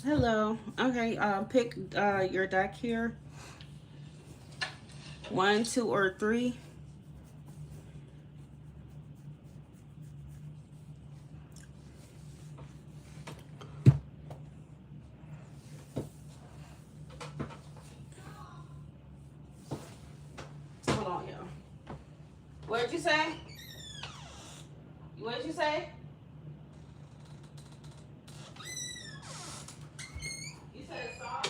Hello. Okay, pick your deck here. One, two, or three. Hold on, yo. What did you say? What did you say? You said stop.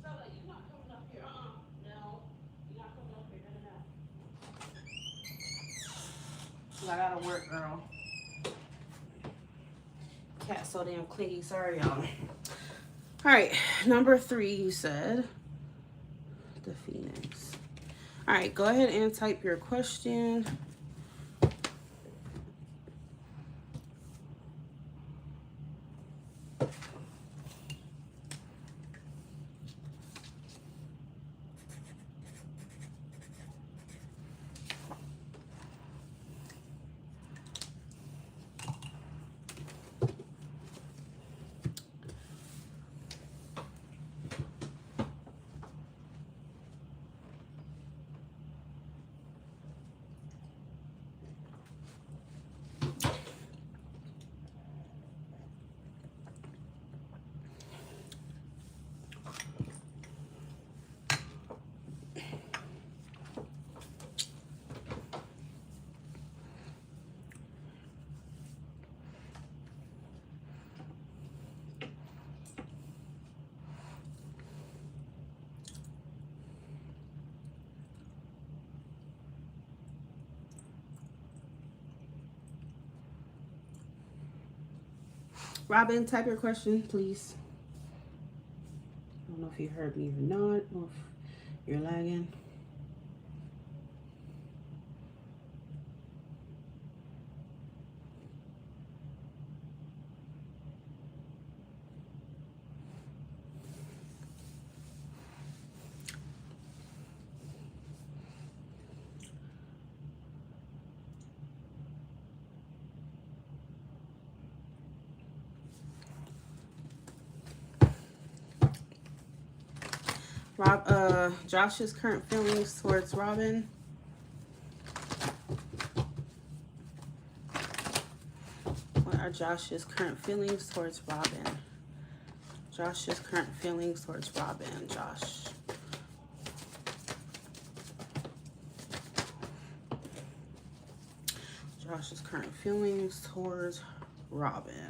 Stella, you're not coming up here. No. You're not coming up here. No, no, no. I gotta work, girl. Cat so damn clingy. Sorry, y'all. All right, number three, you said the Phoenix. All right, go ahead and type your question. Robin, type your question, please. I don't know if you heard me or not, or if you're lagging. Josh's current feelings towards Robin. What are Josh's current feelings towards Robin? Josh's current feelings towards Robin. Josh. Josh's current feelings towards Robin.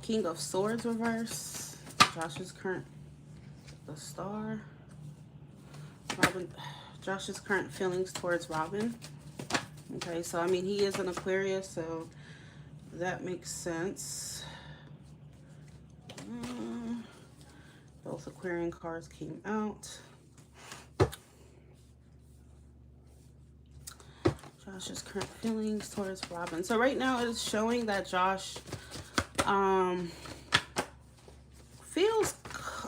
King of Swords reverse. Josh's current, the Star. Robin, Josh's current feelings towards Robin. Okay, so I mean, he is an Aquarius, so that makes sense. Both Aquarian cards came out. Josh's current feelings towards Robin. So right now it's showing that Josh feels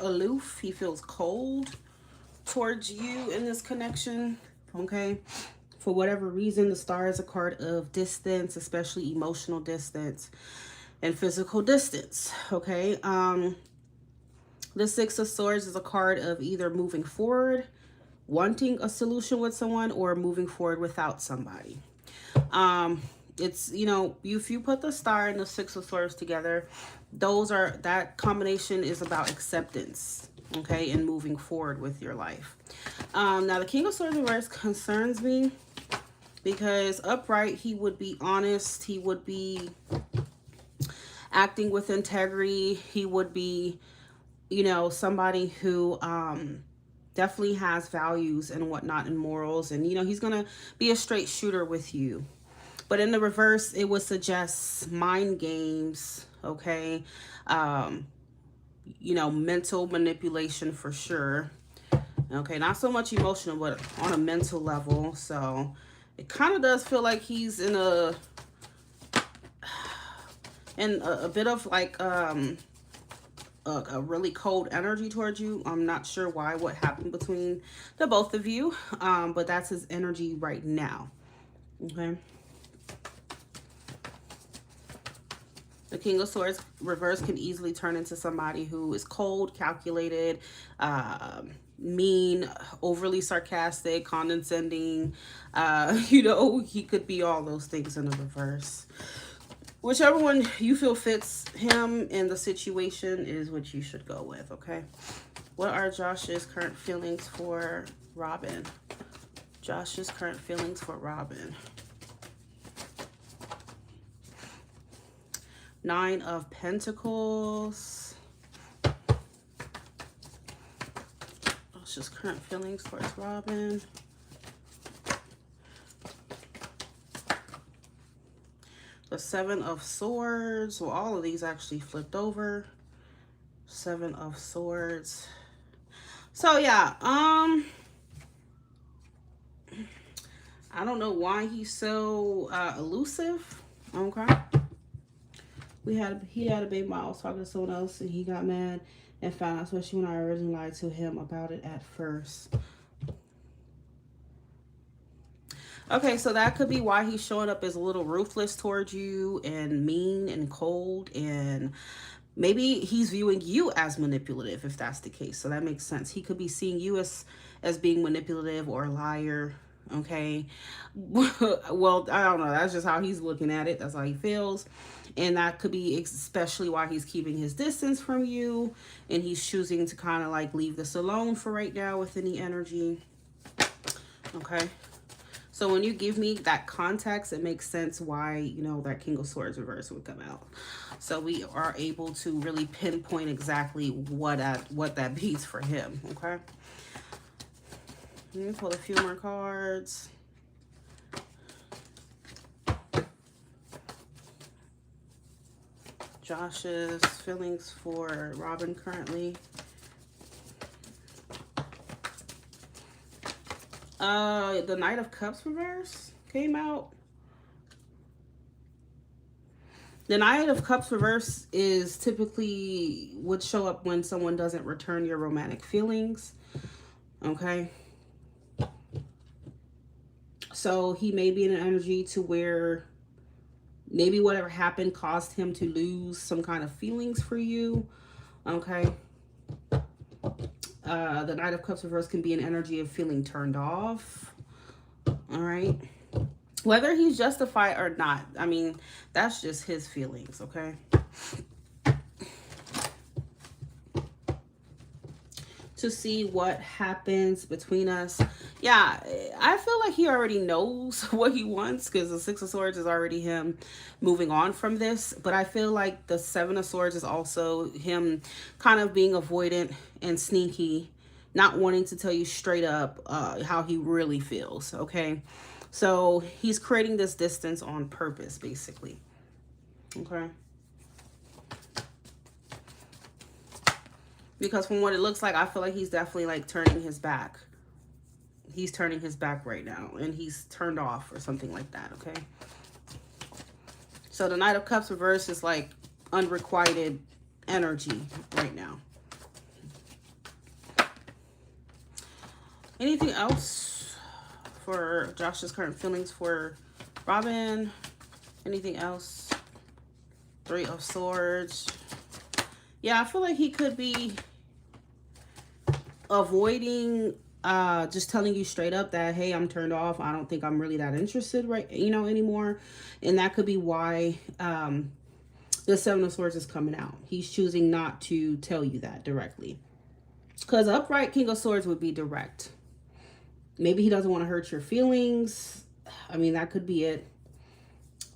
aloof. He feels cold towards you in this connection. Okay. For whatever reason, the Star is a card of distance, especially emotional distance and physical distance. Okay. The Six of Swords is a card of either moving forward, wanting a solution with someone, or moving forward without somebody. It's, you know, if you put the Star and the Six of Swords together, that combination is about acceptance, okay, and moving forward with your life. Now the King of Swords reverse concerns me because upright, he would be honest, he would be acting with integrity, he would be, you know, somebody who definitely has values and whatnot and morals, and you know, he's gonna be a straight shooter with you. But in the reverse, it would suggest mind games, okay, you know, mental manipulation for sure. Okay, not so much emotional, but on a mental level. So it kind of does feel like he's in a bit of like a really cold energy towards you. I'm not sure why, what happened between the both of you, but that's his energy right now. Okay. The King of Swords reverse can easily turn into somebody who is cold, calculated, mean, overly sarcastic, condescending. You know, he could be all those things in the reverse. Whichever one you feel fits him in the situation is what you should go with, okay? What are Josh's current feelings for Robin? Josh's current feelings for Robin. Nine of Pentacles. Josh's current feelings towards Robin. The Seven of Swords. Well, all of these actually flipped over. Seven of Swords. So yeah, I don't know why he's so elusive. Okay. He had a baby mom. I was talking to someone else and he got mad and found out, especially when I originally lied to him about it at first. Okay, so that could be why he's showing up as a little ruthless towards you and mean and cold, and maybe he's viewing you as manipulative if that's the case. So that makes sense. He could be seeing you as being manipulative or a liar. Okay. Well, I don't know. That's just how he's looking at it. That's how he feels. And that could be especially why he's keeping his distance from you. And he's choosing to kind of like leave this alone for right now with any energy. Okay. So when you give me that context, it makes sense why, you know, that King of Swords reverse would come out. So we are able to really pinpoint exactly what that means for him. Okay. Let me pull a few more cards. Josh's feelings for Robin currently. The Knight of Cups reverse came out. The Knight of Cups reverse is typically would show up when someone doesn't return your romantic feelings. Okay. So he may be in an energy to where maybe whatever happened caused him to lose some kind of feelings for you. Okay. The Knight of Cups reverse can be an energy of feeling turned off. All right. Whether he's justified or not, I mean, that's just his feelings, okay? to see what happens between us. Yeah, I feel like he already knows what he wants, because the Six of Swords is already him moving on from this. But I feel like the Seven of Swords is also him kind of being avoidant and sneaky, not wanting to tell you straight up how he really feels, okay? So he's creating this distance on purpose, basically. Okay. Because from what it looks like, I feel like he's definitely like turning his back. He's turning his back right now, and he's turned off or something like that, okay? So the Knight of Cups reverse is like unrequited energy right now. Anything else for Josh's current feelings for Robin? Anything else? Three of Swords. Yeah, I feel like he could be avoiding just telling you straight up that, hey, I'm turned off. I don't think I'm really that interested anymore. And that could be why the Seven of Swords is coming out. He's choosing not to tell you that directly. Because upright King of Swords would be direct. Maybe he doesn't want to hurt your feelings. I mean, that could be it.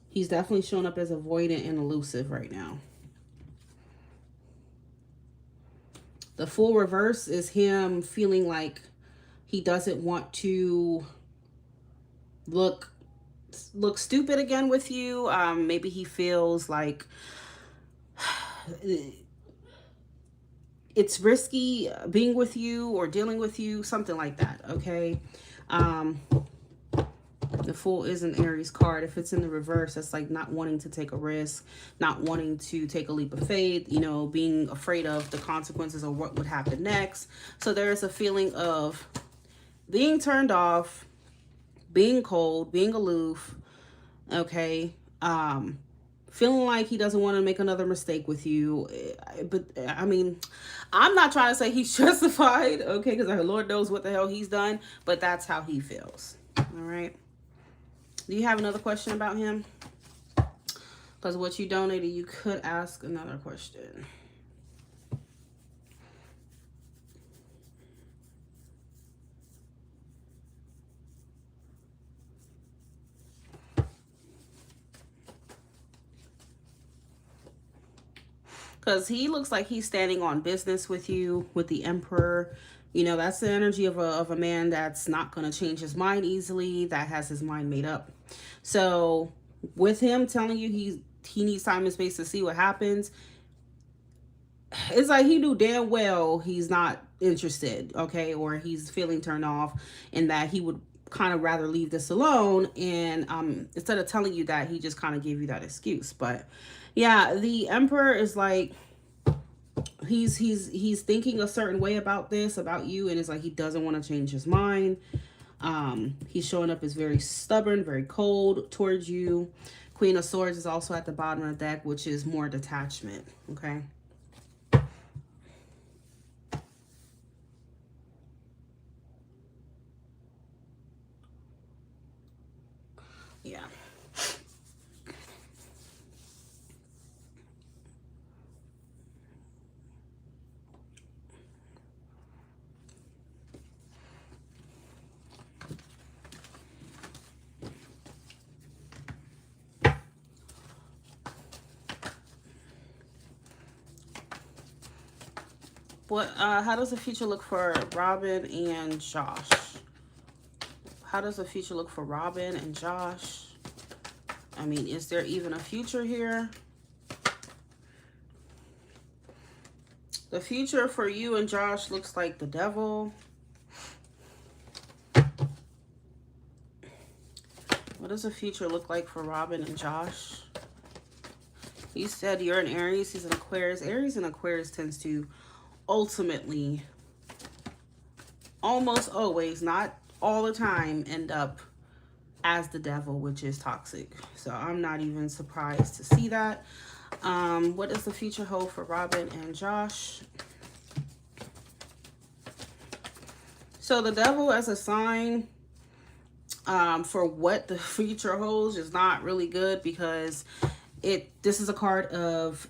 He's definitely showing up as avoidant and elusive right now. The Fool reverse is him feeling like he doesn't want to look stupid again with you. Maybe he feels like it's risky being with you or dealing with you, something like that, okay? The Fool is an Aries card. If it's in the reverse, that's like not wanting to take a risk, not wanting to take a leap of faith, you know, being afraid of the consequences of what would happen next. So there's a feeling of being turned off, being cold, being aloof, okay? Feeling like he doesn't want to make another mistake with you. But I mean, I'm not trying to say he's justified, okay? Because our Lord knows what the hell he's done, but that's how he feels, all right? Do you have another question about him? Because what you donated, you could ask another question. Because he looks like he's standing on business with you, with the Emperor. You know, that's the energy of a man that's not going to change his mind easily, that has his mind made up. So with him telling you he needs time and space to see what happens, it's like he knew damn well he's not interested, okay? Or he's feeling turned off, and that he would kind of rather leave this alone. And instead of telling you that, he just kind of gave you that excuse. But yeah, the Emperor is like, he's thinking a certain way about this, about you, and it's like he doesn't want to change his mind. He's showing up as very stubborn, very cold towards you. Queen of Swords is also at the bottom of the deck, which is more detachment, okay? Yeah. How does the future look for Robin and Josh? How does the future look for Robin and Josh? I mean, is there even a future here? The future for you and Josh looks like the Devil. What does the future look like for Robin and Josh? You said you're an Aries, he's an Aquarius. Aries and Aquarius tends to ultimately, almost always, not all the time, end up as the Devil, which is toxic. So I'm not even surprised to see that. What does the future hold for Robin and Josh? So the Devil as a sign for what the future holds is not really good, because this is a card of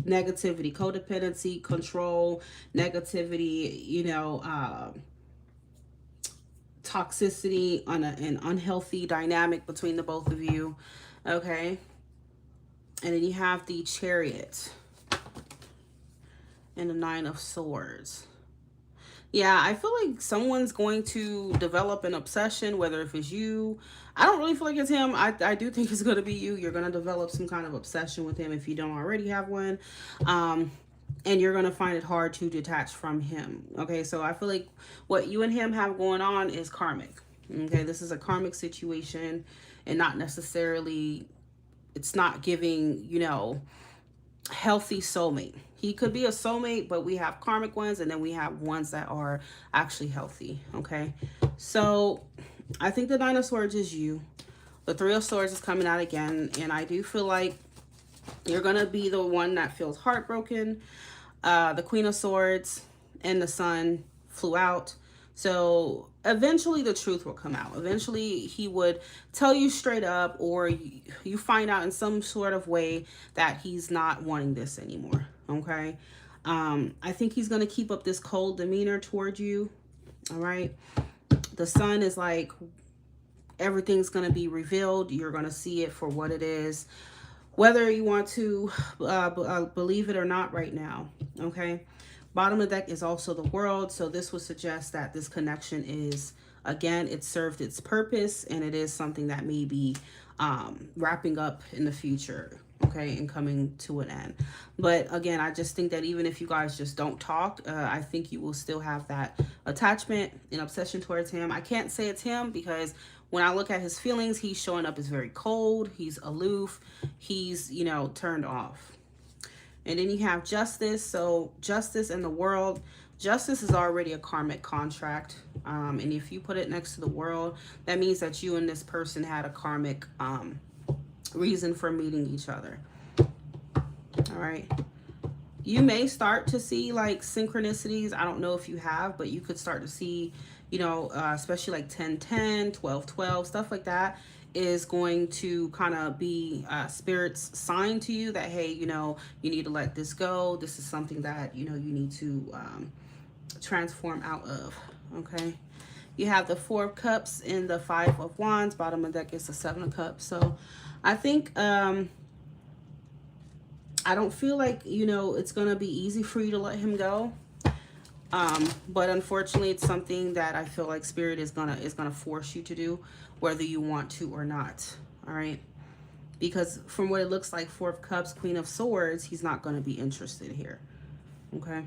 negativity, codependency, control, negativity, you know, toxicity, on an unhealthy dynamic between the both of you. Okay. And then you have the Chariot and the Nine of Swords. Yeah, I feel like someone's going to develop an obsession, whether if it's you. I don't really feel like it's him. I do think it's going to be you. You're going to develop some kind of obsession with him if you don't already have one. And you're going to find it hard to detach from him. Okay, so I feel like what you and him have going on is karmic. Okay, this is a karmic situation, and not necessarily, it's not giving, you know, healthy soulmate. He could be a soulmate, but we have karmic ones, and then we have ones that are actually healthy. Okay, so I think the Nine of Swords is you. The Three of Swords is coming out again, and I do feel like you're gonna be the one that feels heartbroken. The Queen of Swords and the Sun flew out. So eventually the truth will come out. Eventually he would tell you straight up, or you find out in some sort of way that he's not wanting this anymore. Okay. I think he's going to keep up this cold demeanor towards you. All right. The Sun is like, everything's going to be revealed. You're going to see it for what it is, whether you want to believe it or not right now. Okay. Bottom of the deck is also the World. So this would suggest that this connection is, again, it served its purpose, and it is something that may be wrapping up in the future. Okay. And coming to an end. But again, I just think that even if you guys just don't talk, I think you will still have that attachment and obsession towards him. I can't say it's him, because when I look at his feelings, he's showing up as very cold. He's aloof. He's, you know, turned off. And then you have Justice. So Justice in the World. Justice is already a karmic contract. And if you put it next to the World, that means that you and this person had a karmic reason for meeting each other. All right. You may start to see like synchronicities. I don't know if you have, but you could start to see, you know, especially like 10-10, 12-12, stuff like that is going to kind of be spirit's sign to you that, hey, you know, you need to let this go. This is something that, you know, you need to transform out of. Okay. You have the Four of Cups and the Five of Wands. Bottom of the deck is the Seven of Cups. So I think I don't feel like, you know, it's going to be easy for you to let him go. But unfortunately, it's something that I feel like Spirit is gonna force you to do, whether you want to or not. All right, because from what it looks like, Four of Cups, Queen of Swords, he's not going to be interested here. Okay.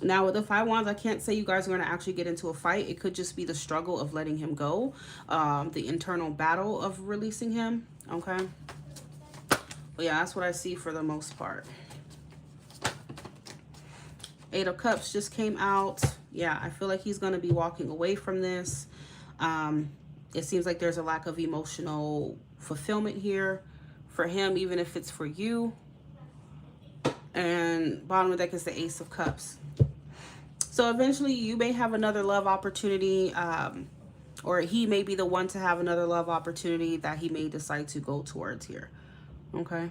Now with the Five Wands, I can't say you guys are going to actually get into a fight. It could just be the struggle of letting him go, the internal battle of releasing him. Okay. But yeah, that's what I see for the most part. Eight of Cups just came out. Yeah, I feel like he's going to be walking away from this. It seems like there's a lack of emotional fulfillment here for him, even if it's for you. And bottom of the deck is the Ace of Cups. So eventually you may have another love opportunity, or he may be the one to have another love opportunity that he may decide to go towards here. Okay.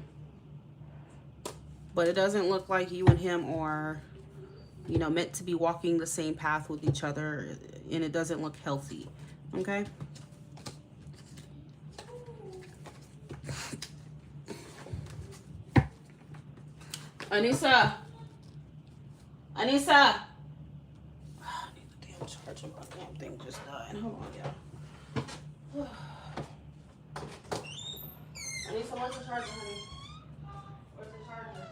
But it doesn't look like you and him are, you know, meant to be walking the same path with each other, and it doesn't look healthy. Okay. Anissa. Anissa. I need the damn charger. My damn thing just died. Hold on, y'all. Anissa, where's the charger, honey? Where's the charger?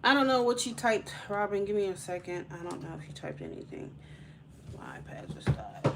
I don't know what you typed, Robin. Give me a second. I don't know if you typed anything. My iPad just died.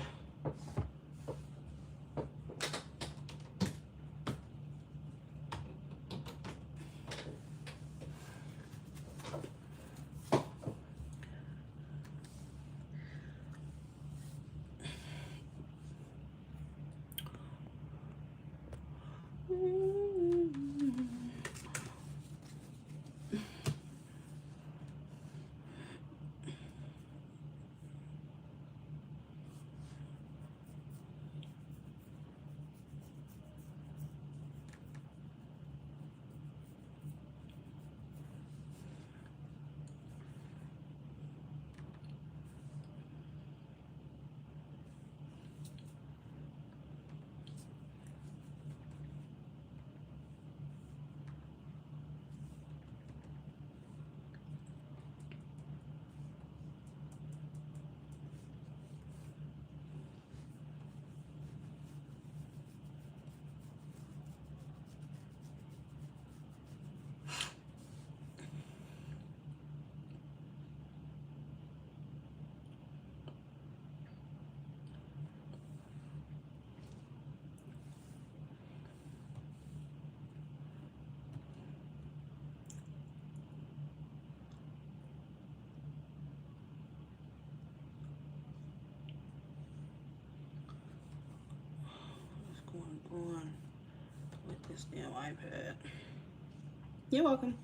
this damn iPad. You're welcome.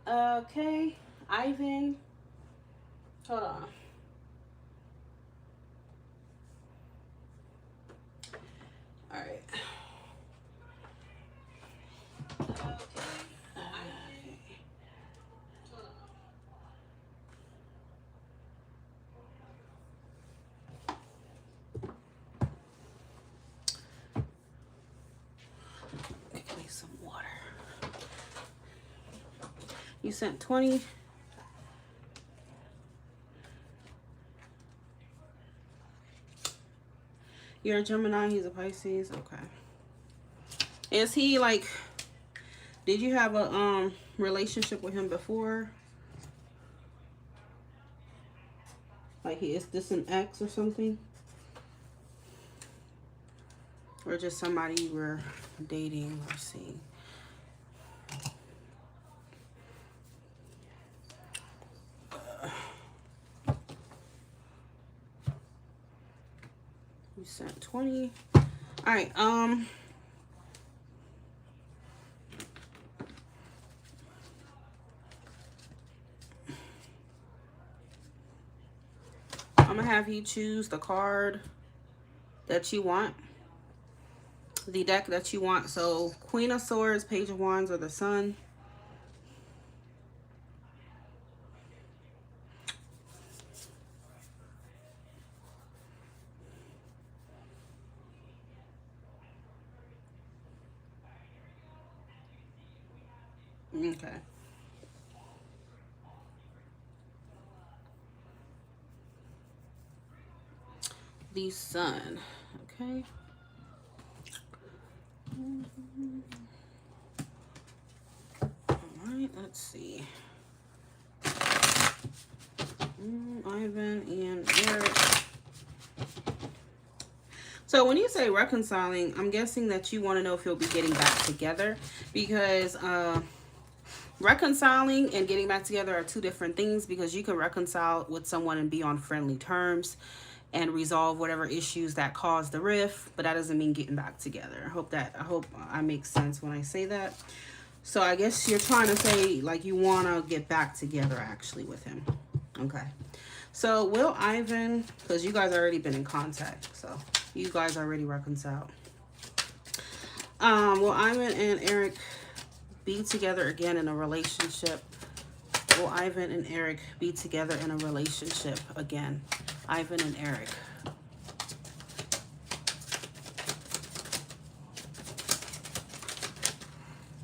Okay, Ivan. Hold on. All right. Give me some water. You sent 20. You're a Gemini, he's a Pisces. Okay. Is he like, did you have a relationship with him before? Like, is this an ex or something? Or just somebody you were dating or seeing? You sent 20. All right. I'm gonna have you choose the card that you want, the deck that you want. So Queen of Swords, Page of Wands, or the Sun. Okay. The Sun. Okay. All right, let's see. Ivan and Eric. So when you say reconciling, I'm guessing that you want to know if you'll be getting back together, because reconciling and getting back together are two different things, because you can reconcile with someone and be on friendly terms and resolve whatever issues that caused the rift, but that doesn't mean getting back together. I hope I make sense when I say that. So I guess you're trying to say like you want to get back together actually with him. Okay. So will Ivan, because you guys already been in contact, so you guys already reconciled. Will Ivan and Eric be together again in a relationship? Will Ivan and Eric be together in a relationship again? Ivan and Eric.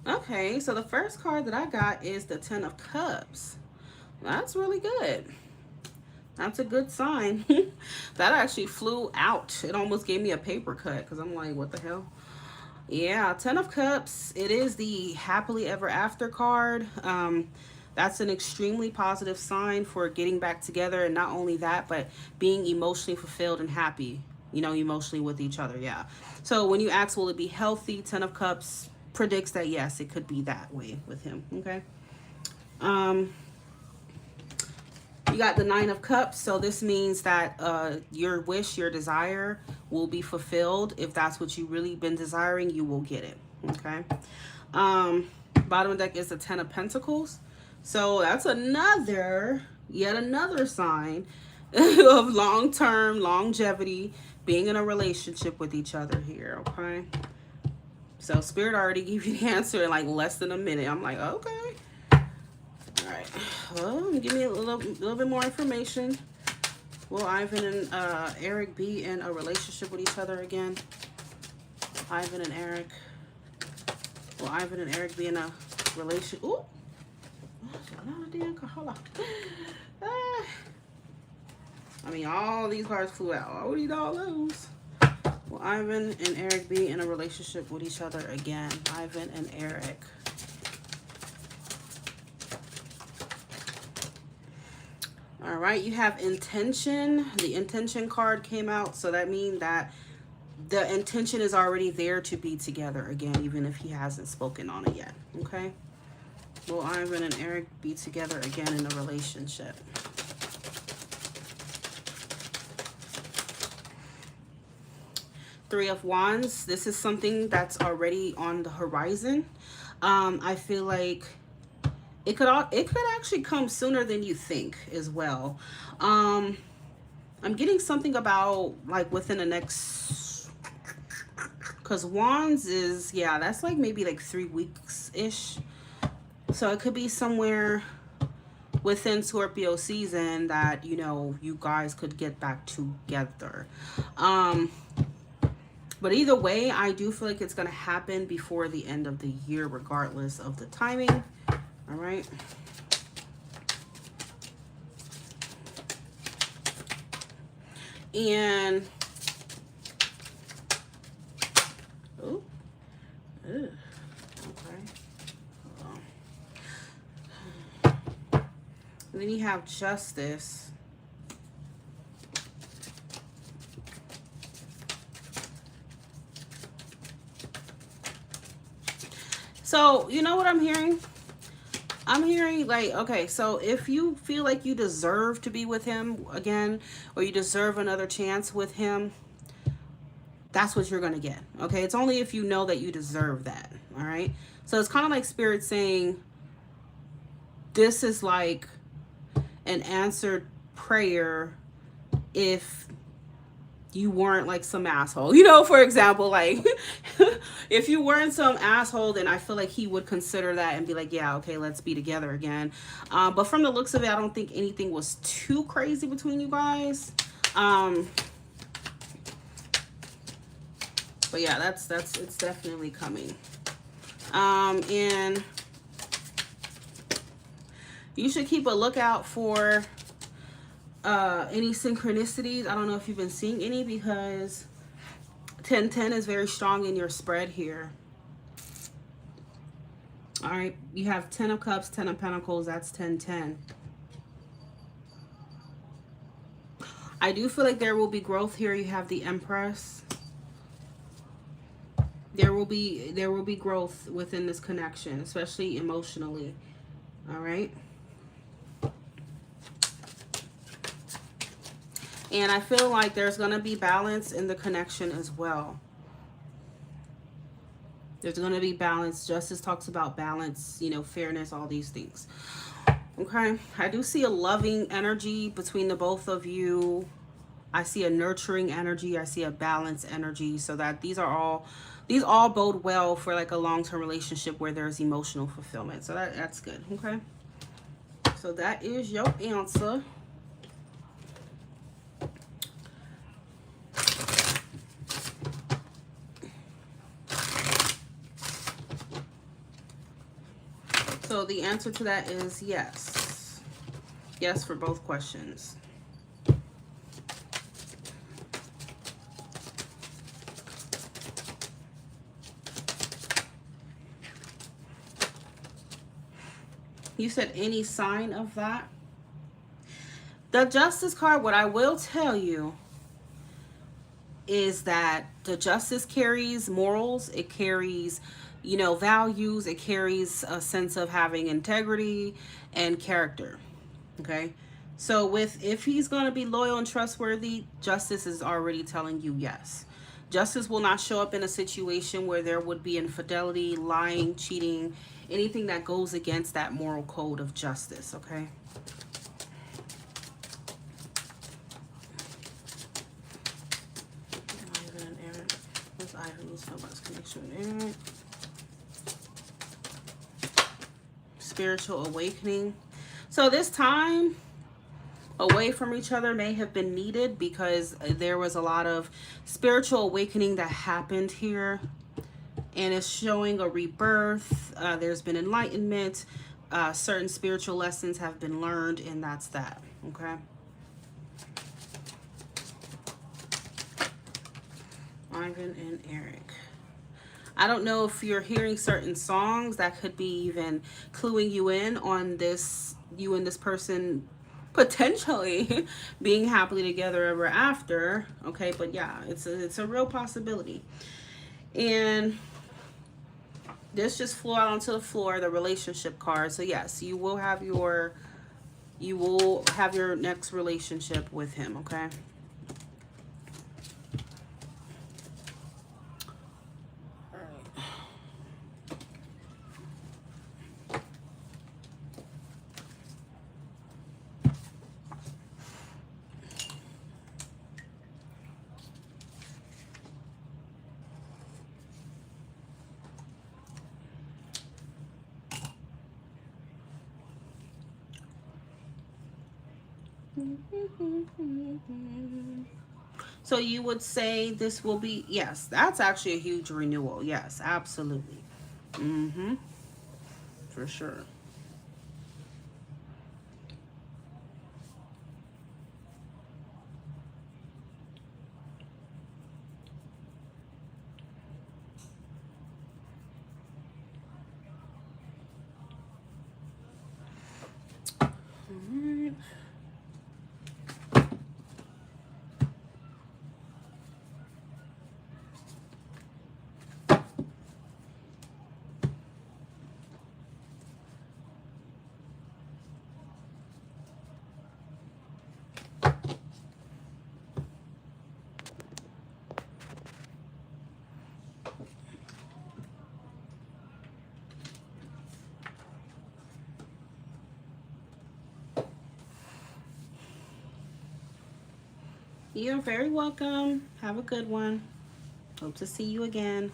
Okay, so the first card that I got is the Ten of Cups. That's really good. That's a good sign. That actually flew out. It almost gave me a paper cut because I'm like, what the hell? Yeah, Ten of Cups. It is the happily ever after card. That's an extremely positive sign for getting back together. And not only that, but being emotionally fulfilled and happy, you know, emotionally with each other. Yeah. So when you ask, will it be healthy? Ten of Cups predicts that, yes, it could be that way with him. Okay. You got the Nine of Cups, so this means that your wish, your desire will be fulfilled. If that's what you really been desiring, you will get it. Okay. Bottom of the deck is the Ten of Pentacles. So that's yet another sign of long-term longevity, being in a relationship with each other here. Okay. So Spirit already gave you the answer in like less than a minute. I'm like, okay. All right. Well, give me a little bit more information. Will Ivan and Eric be in a relationship with each other again? Ivan and Eric. Will Ivan and Eric be in a relationship? Ooh. Hold on. I mean, all these cards flew out. I would eat all those. Will Ivan and Eric be in a relationship with each other again? Ivan and Eric. All right, you have intention. The intention card came out, so that means that the intention is already there to be together again, even if he hasn't spoken on it yet. Okay. Will Ivan and Eric be together again in a relationship? Three of Wands. This is something that's already on the horizon. I feel like it could actually come sooner than you think as well. I'm getting something about like within the next, because Wands is, yeah, that's like maybe like 3 weeks ish. So it could be somewhere within Scorpio season that, you know, you guys could get back together. But either way, I do feel like it's going to happen before the end of the year, regardless of the timing. All right. And, oh, okay. And then you have Justice. So, you know what I'm hearing? I'm hearing like, okay, so if you feel like you deserve to be with him again, or you deserve another chance with him, that's what you're going to get. Okay. It's only if you know that you deserve that. All right. So it's kind of like Spirit saying, this is like an answered prayer if you weren't like some asshole, you know, for example, like if you weren't some asshole, then I feel like he would consider that and be like, yeah, okay, let's be together again. But from the looks of it, I don't think anything was too crazy between you guys. But yeah, it's definitely coming. And you should keep a lookout for any synchronicities. I don't know if you've been seeing any, because 1010 is very strong in your spread here. All right, you have 10 of Cups, 10 of Pentacles, that's 1010. I do feel like there will be growth here. You have the Empress. There will be growth within this connection, especially emotionally. All right. And I feel like there's going to be balance in the connection as well. There's going to be balance. Justice talks about balance, you know, fairness, all these things. Okay. I do see a loving energy between the both of you. I see a nurturing energy. I see a balanced energy. So that these all bode well for like a long-term relationship where there's emotional fulfillment. So that's good. Okay. So that is your answer. So the answer to that is yes. Yes for both questions. You said any sign of that? The Justice card, what I will tell you is that the Justice carries morals. It carries, you know, values. It carries a sense of having integrity and character. Okay. So if he's going to be loyal and trustworthy, Justice is already telling you yes. Justice will not show up in a situation where there would be infidelity, lying, cheating, anything that goes against that moral code of justice. Okay. Spiritual awakening. So this time away from each other may have been needed, because there was a lot of spiritual awakening that happened here, and it's showing a rebirth. There's been enlightenment. Certain spiritual lessons have been learned, and that's that. Okay. Ivan and Eric. I don't know if you're hearing certain songs that could be even cluing you in on this, you and this person potentially being happily together ever after. Okay, but yeah, it's a real possibility. And this just flew out onto the floor, the relationship card. So yes, you will have your next relationship with him. Okay. So you would say this will be, yes, that's actually a huge renewal. Yes, absolutely. Mm-hmm. For sure. Alright. You're very welcome. Have a good one. Hope to see you again.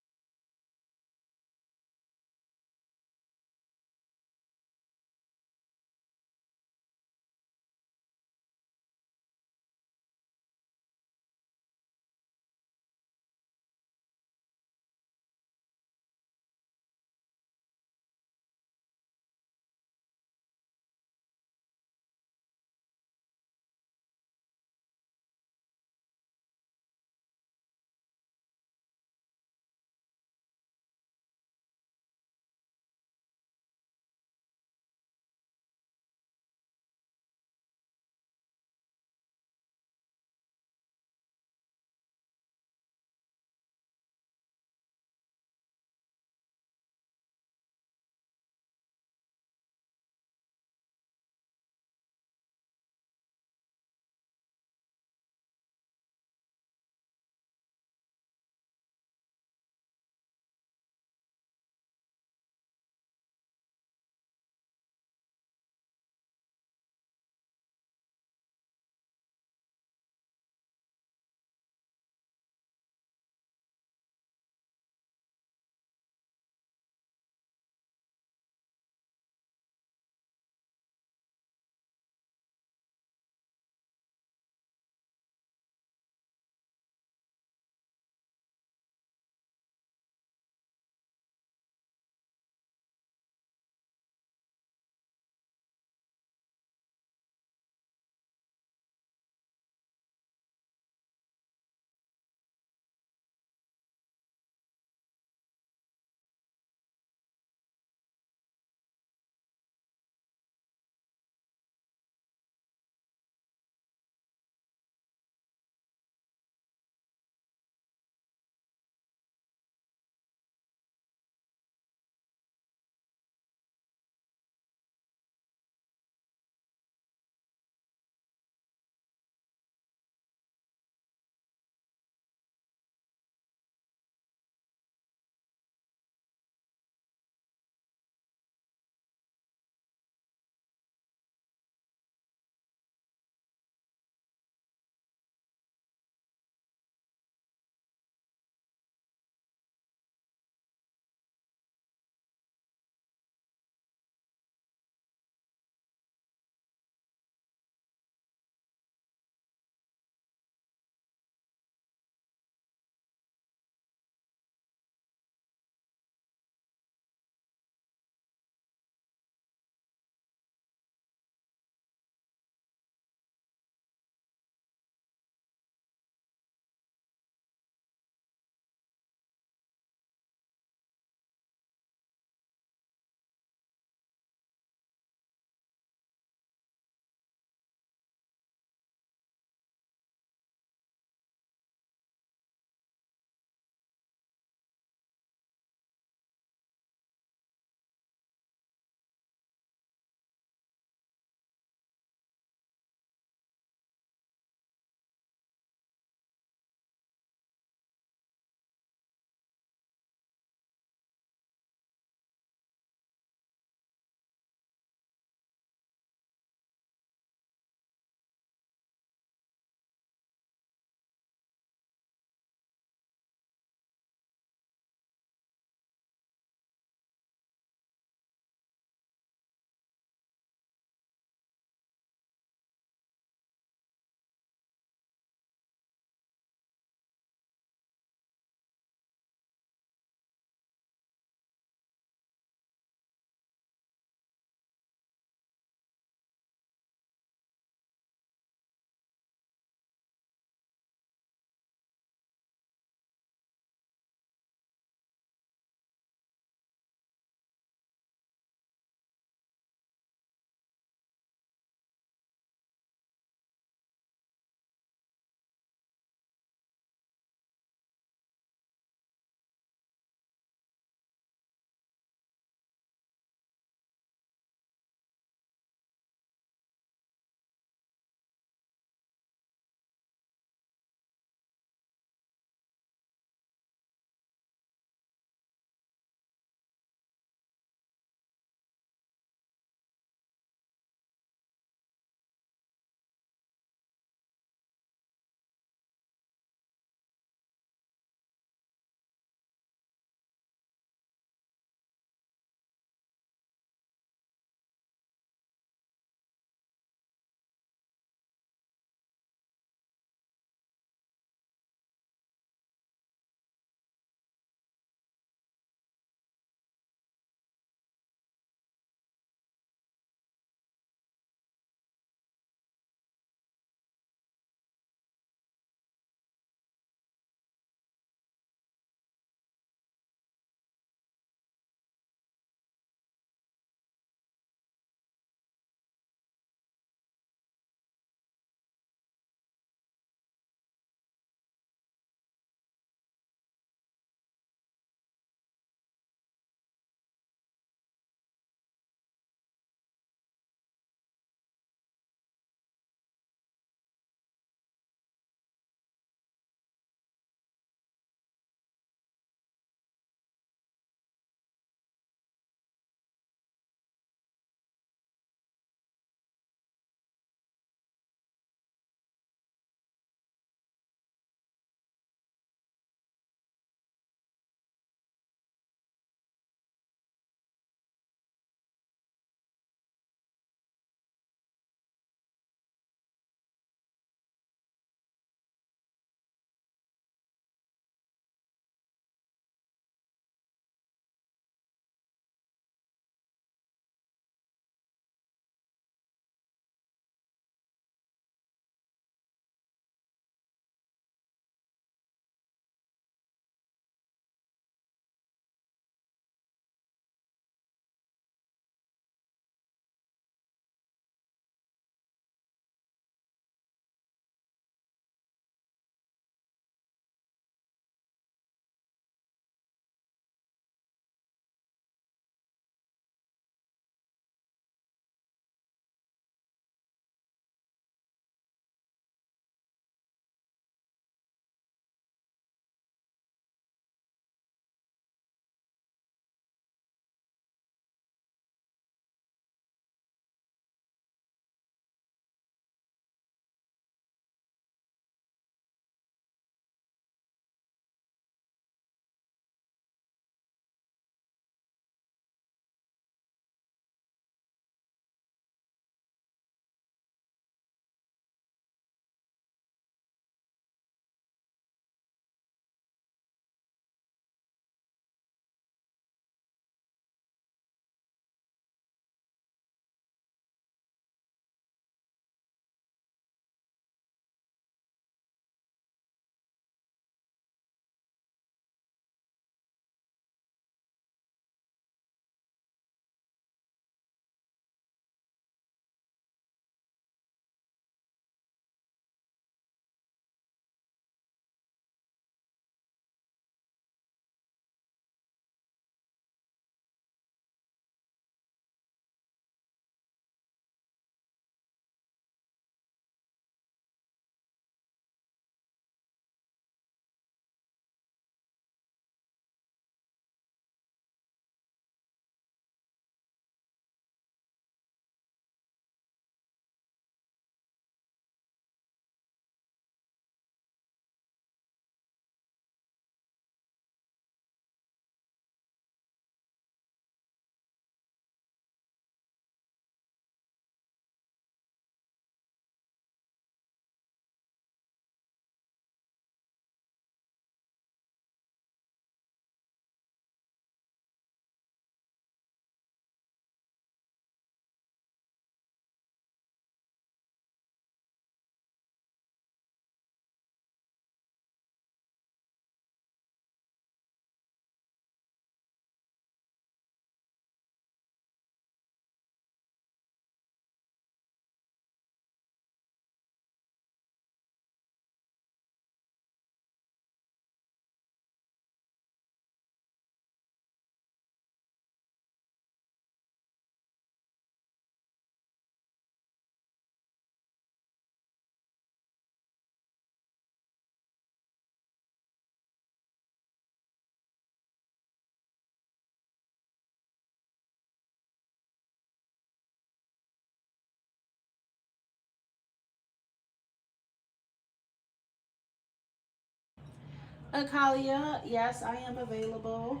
Akalia, yes, I am available.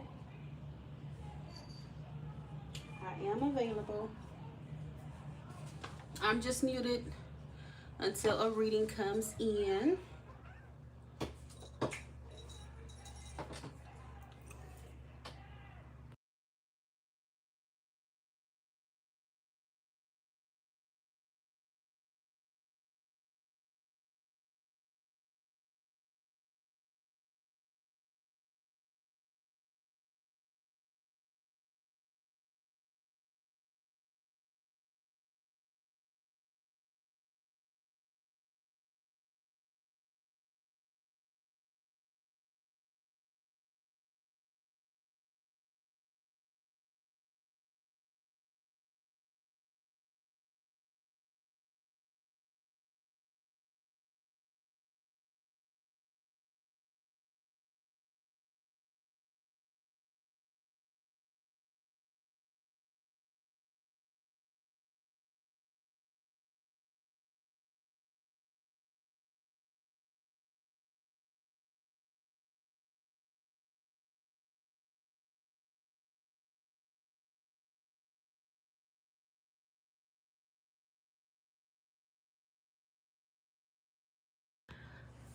I am available. I'm just muted until a reading comes in.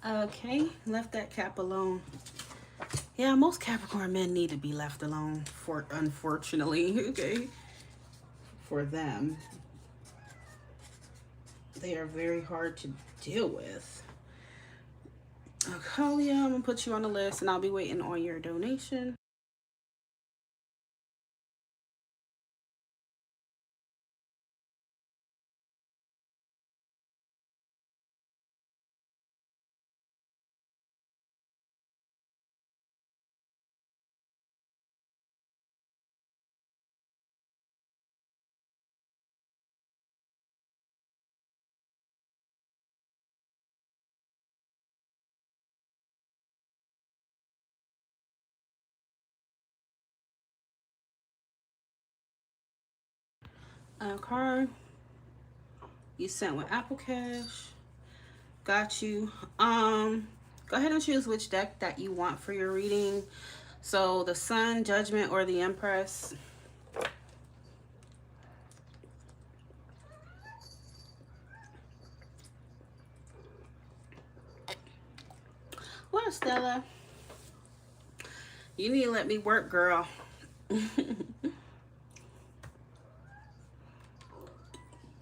Okay, left that cap alone. Yeah, most Capricorn men need to be left alone, for unfortunately, okay? For them. They are very hard to deal with. Okay, yeah, I'm gonna put you on the list and I'll be waiting on your donation. Okay. You sent with Apple Cash. Got you. Go ahead and choose which deck that you want for your reading. So the Sun, Judgment, or the Empress. Well, Stella, you need to let me work, girl.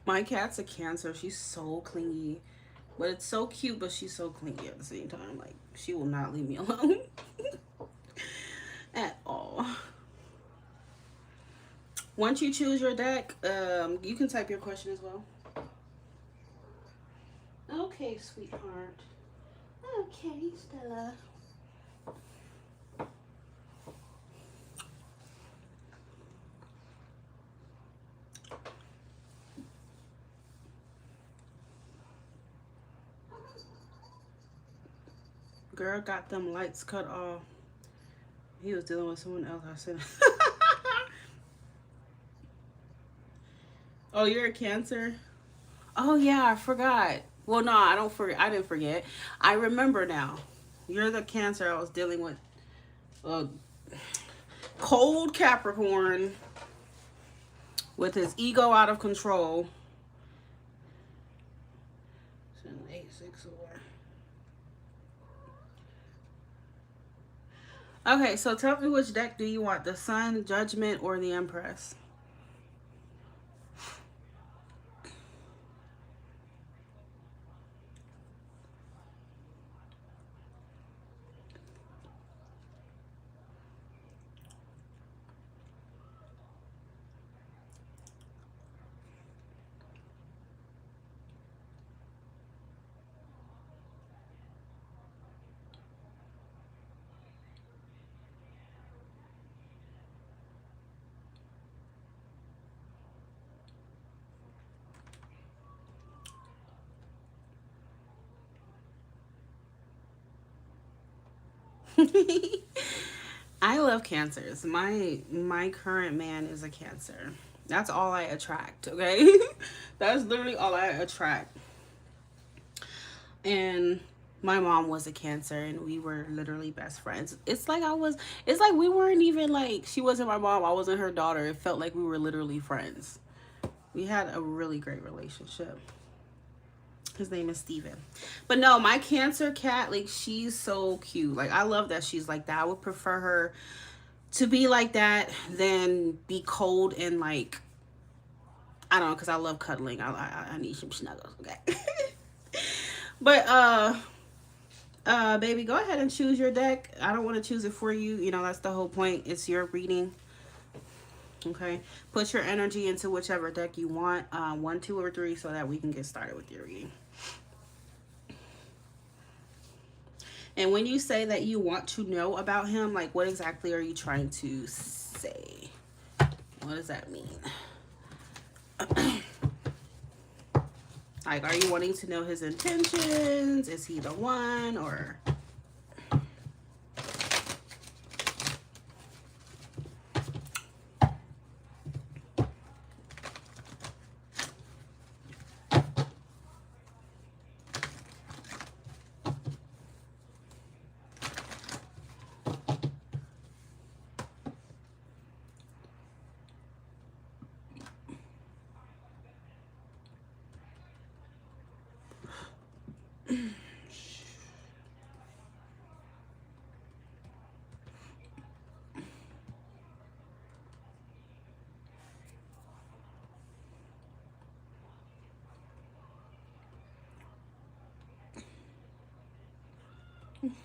My cat's a Cancer. She's so clingy. But it's so cute, but she's so clingy at the same time. Like, she will not leave me alone. At all. Once you choose your deck, you can type your question as well. Okay, sweetheart. Okay, Stella. Girl got them lights cut off. He was dealing with someone else. I said, "Oh, you're a Cancer." Oh yeah, I forgot. Well, no, I don't forget. I didn't forget. I remember now. You're the Cancer I was dealing with. A cold Capricorn with his ego out of control. 7, 8, 6 away. Okay, so tell me which deck do you want? The Sun, Judgment, or the Empress? I love Cancers. My current man is a Cancer. That's all I attract, okay? That's literally all I attract. And My mom was a Cancer and we were literally best friends. It's like we weren't even like, she wasn't my mom, I wasn't her daughter. It felt like we were literally friends. We had a really great relationship. His name is Steven. But no, my Cancer cat, like, she's so cute. Like, I love that she's like that. I would prefer her to be like that than be cold and like, I don't know, because I love cuddling. I need some snuggles, okay? But baby, go ahead and choose your deck. I don't want to choose it for you. You know, that's the whole point. It's your reading. Okay. Put your energy into whichever deck you want. 1, 2, or 3 so that we can get started with your reading. And when you say that you want to know about him, like, what exactly are you trying to say? What does that mean? Like, are you wanting to know his intentions? Is he the one? Or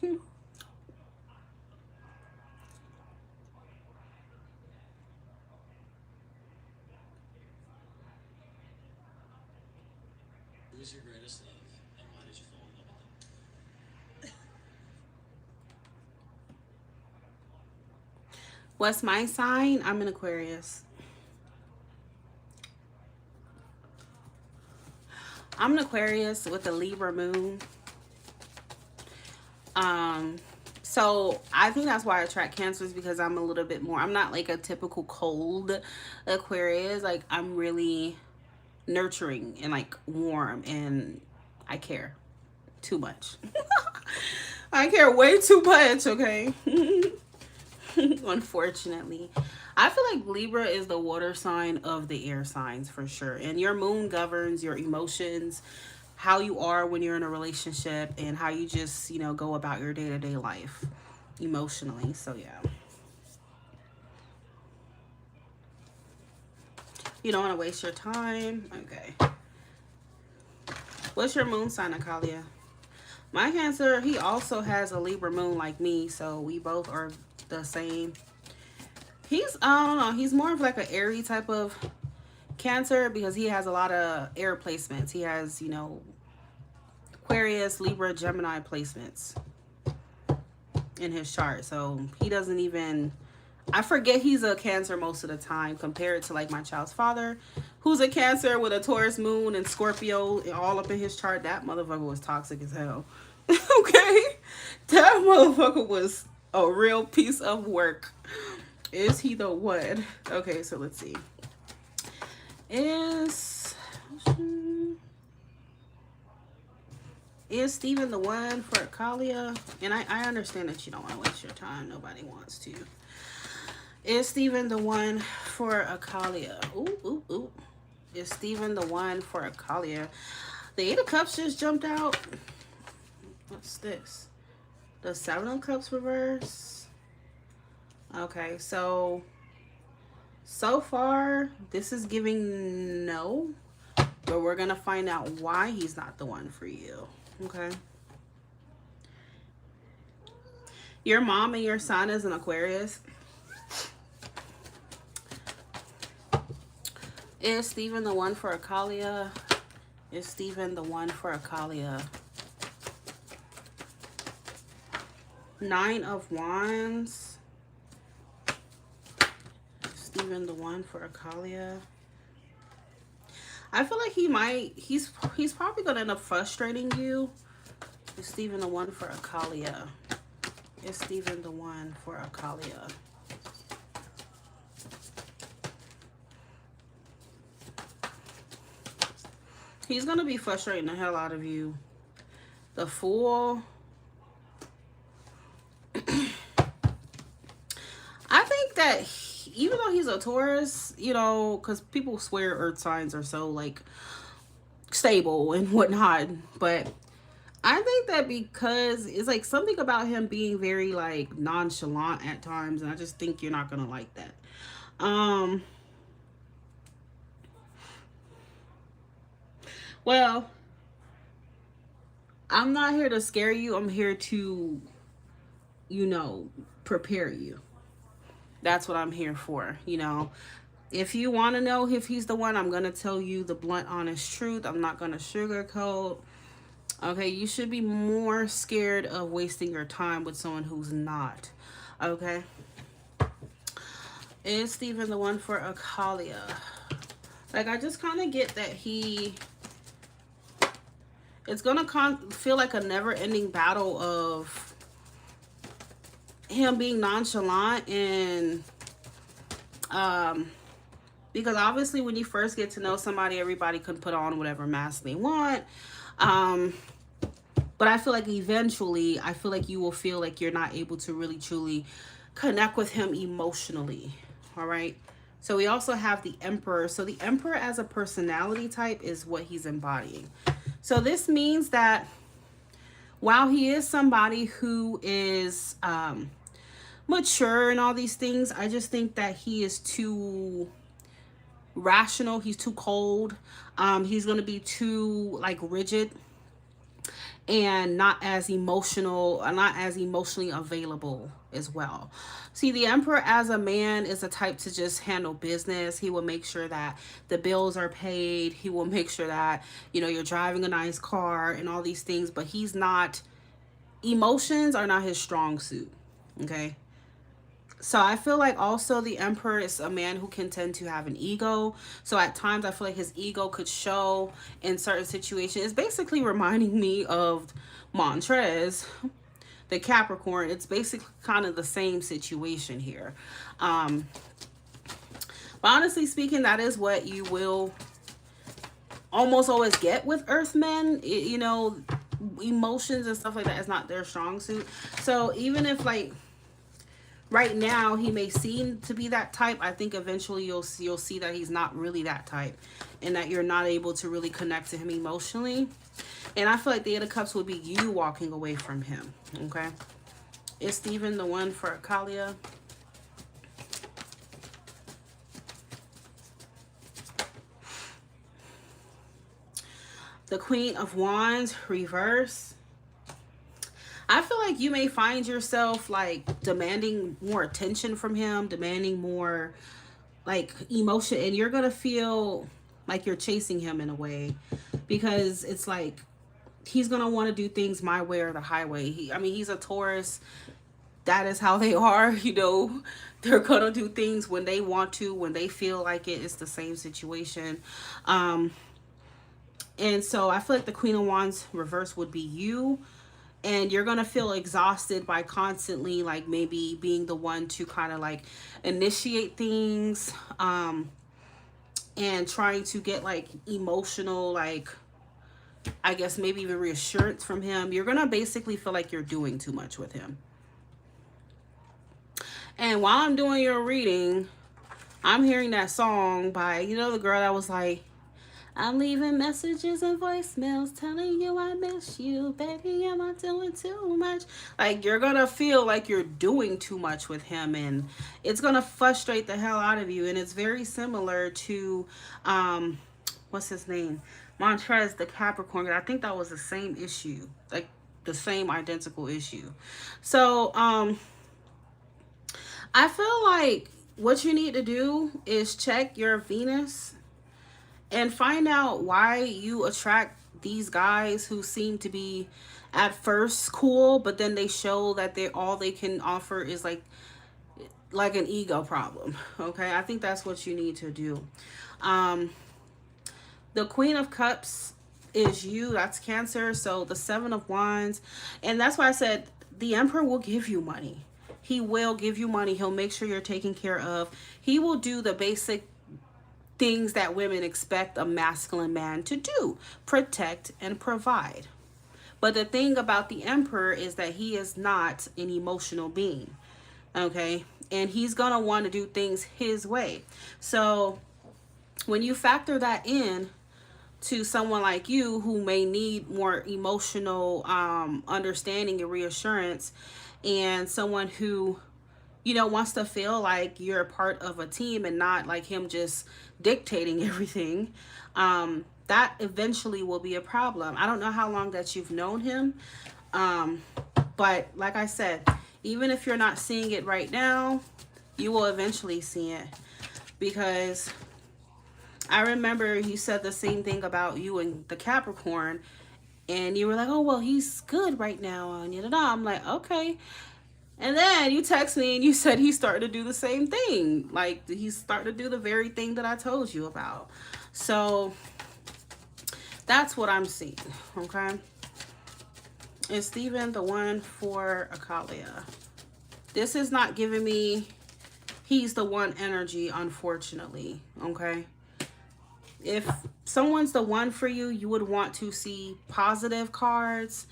Who was your greatest love, and why did you fall in love with them? what's my sign? I'm an Aquarius. I'm an Aquarius with a Libra moon. So I think that's why I attract Cancers, because I'm a little bit more, I'm not like a typical cold Aquarius. Like, I'm really nurturing and like warm, and I care too much. I care way too much, okay? Unfortunately. I feel like Libra is the water sign of the air signs for sure. And your moon governs your emotions, how you are when you're in a relationship, and how you just, you know, go about your day-to-day life emotionally. So yeah. You don't want to waste your time. Okay. What's your moon sign, Akalia? My Cancer, he also has a Libra moon like me, so we both are the same. He's, I don't know, he's more of like an airy type of Cancer because he has a lot of air placements. He has, you know, Aquarius, Libra, Gemini placements in his chart. So he doesn't even, I forget he's a Cancer most of the time compared to like my child's father, who's a Cancer with a Taurus moon and Scorpio all up in his chart. That motherfucker was toxic as hell. Okay? That motherfucker was a real piece of work. Is he the one? Okay, so let's see. Is Steven the one for Akalia? And I understand that you don't want to waste your time. Nobody wants to. Is Steven the one for Akalia? Ooh, ooh, ooh. Is Steven the one for Akalia? The 8 of Cups just jumped out. What's this? The 7 of Cups reverse. Okay, so far, this is giving no. But we're going to find out why he's not the one for you. Okay. Your mom and your son is an Aquarius. Is Steven the one for Akalia? Is Steven the one for Akalia? 9 of Wands. Steven the one for Akalia. I feel like he's probably gonna end up frustrating you. Is Steven the one for Akalia? Is Steven the one for Akalia? He's gonna be frustrating the hell out of you. The Fool. I think that even though he's a Taurus, you know, because people swear earth signs are so like stable and whatnot, but I think that because it's like something about him being very like nonchalant at times, and I just think you're not gonna like that. Um, well, I'm not here to scare you. I'm here to, you know, prepare you. That's what I'm here for, you know. If you want to know if he's the one, I'm going to tell you the blunt, honest truth. I'm not going to sugarcoat. Okay, you should be more scared of wasting your time with someone who's not. Okay. Is Steven the one for Akalia? Like, I just kind of get that it's going to feel like a never-ending battle of him being nonchalant and, because obviously when you first get to know somebody, everybody can put on whatever mask they want. But I feel like eventually, I feel like you will feel like you're not able to really truly connect with him emotionally. All right. So we also have the Emperor. So the Emperor as a personality type is what he's embodying. So this means that while he is somebody who is mature and all these things, I just think that he is too rational. He's too cold. He's going to be too like rigid and not as emotional, not as emotionally available as well. See, the Emperor as a man is a type to just handle business. He will make sure that the bills are paid. He will make sure that, you know, you're driving a nice car and all these things, but he's not, emotions are not his strong suit. Okay. So I feel like also the Emperor is a man who can tend to have an ego. So at times I feel like his ego could show in certain situations. It's basically reminding me of Montrez, the Capricorn. It's basically kind of the same situation here. But honestly speaking, that is what you will almost always get with Earthmen. You know, emotions and stuff like that is not their strong suit. So even if like right now he may seem to be that type, I think eventually you'll see that he's not really that type, and that you're not able to really connect to him emotionally. And I feel like the Eight of Cups would be you walking away from him. Okay. Is Steven the one for Akalia? The Queen of Wands, reverse. I feel like you may find yourself like demanding more attention from him, demanding more like emotion, and you're gonna feel like you're chasing him in a way, because it's like he's gonna want to do things my way or the highway. He's a Taurus. That is how they are, you know. They're gonna do things when they want to, when they feel like it. It's the same situation. And so I feel like the Queen of Wands reverse would be you. And you're going to feel exhausted by constantly like maybe being the one to kind of like initiate things, and trying to get like emotional, like I guess maybe even reassurance from him. You're going to basically feel like you're doing too much with him. And while I'm doing your reading, I'm hearing that song by, you know, the girl that was like, I'm leaving messages and voicemails telling you I miss you. Baby, am I doing too much? Like, you're going to feel like you're doing too much with him, and it's going to frustrate the hell out of you. And it's very similar to, what's his name? Montrez, the Capricorn. I think that was the same issue, like the same identical issue. So, I feel like what you need to do is check your Venus and find out why you attract these guys who seem to be at first cool, but then they show that all they can offer is like an ego problem. Okay, I think that's what you need to do. The Queen of Cups is you. That's Cancer. So the Seven of Wands, and that's why I said the Emperor will give you money. He will give you money. He'll make sure you're taken care of. He will do the basic things that women expect a masculine man to do: protect and provide. But the thing about the Emperor is that he is not an emotional being. Okay? And he's going to want to do things his way. So when you factor that in to someone like you who may need more emotional understanding and reassurance, and someone who, you know, wants to feel like you're a part of a team and not like him just dictating everything, that eventually will be a problem. I don't know how long that you've known him, but like I said, even if you're not seeing it right now, you will eventually see it. Because I remember you said the same thing about you and the Capricorn, and you were like, oh, well, he's good right now. And I'm like, okay. And then you text me and you said he started to do the same thing. Like, he's starting to do the very thing that I told you about. So that's what I'm seeing, okay? And Steven, the one for Akalia. This is not giving me he's the one energy, unfortunately, okay? If someone's the one for you, you would want to see positive cards.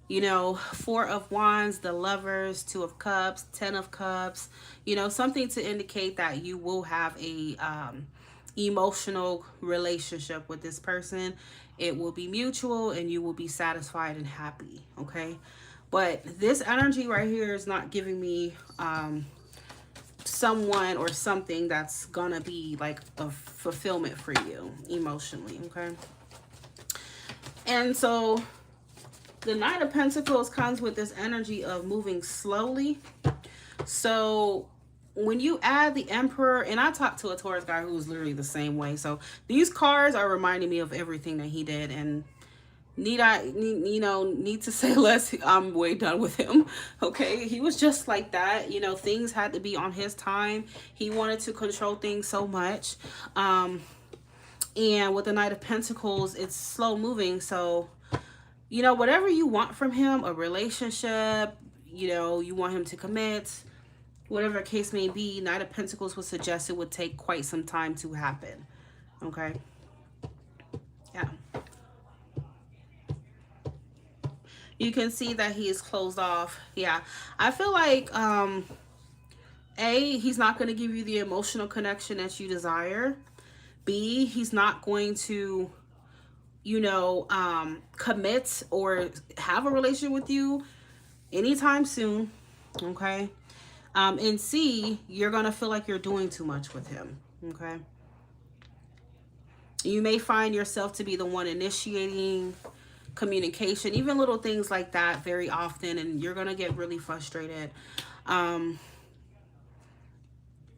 You know, 4 of Wands, the Lovers, 2 of Cups, 10 of Cups. You know, something to indicate that you will have a emotional relationship with this person. It will be mutual and you will be satisfied and happy, okay? But this energy right here is not giving me someone or something that's gonna be like a fulfillment for you emotionally, okay? And so the Knight of Pentacles comes with this energy of moving slowly. So when you add the Emperor, and I talked to a Taurus guy who was literally the same way. So these cards are reminding me of everything that he did. And need to say less, I'm way done with him. Okay, he was just like that. You know, things had to be on his time. He wanted to control things so much. And with the Knight of Pentacles, it's slow moving. So you know, whatever you want from him, a relationship, you know, you want him to commit, whatever case may be, Knight of Pentacles would suggest it would take quite some time to happen. Okay? Yeah. You can see that he is closed off. Yeah. I feel like, A, he's not going to give you the emotional connection that you desire. B, he's not going to, you know, commit or have a relationship with you anytime soon, okay? And C, you're gonna feel like you're doing too much with him, okay? You may find yourself to be the one initiating communication, even little things like that very often, and you're gonna get really frustrated. And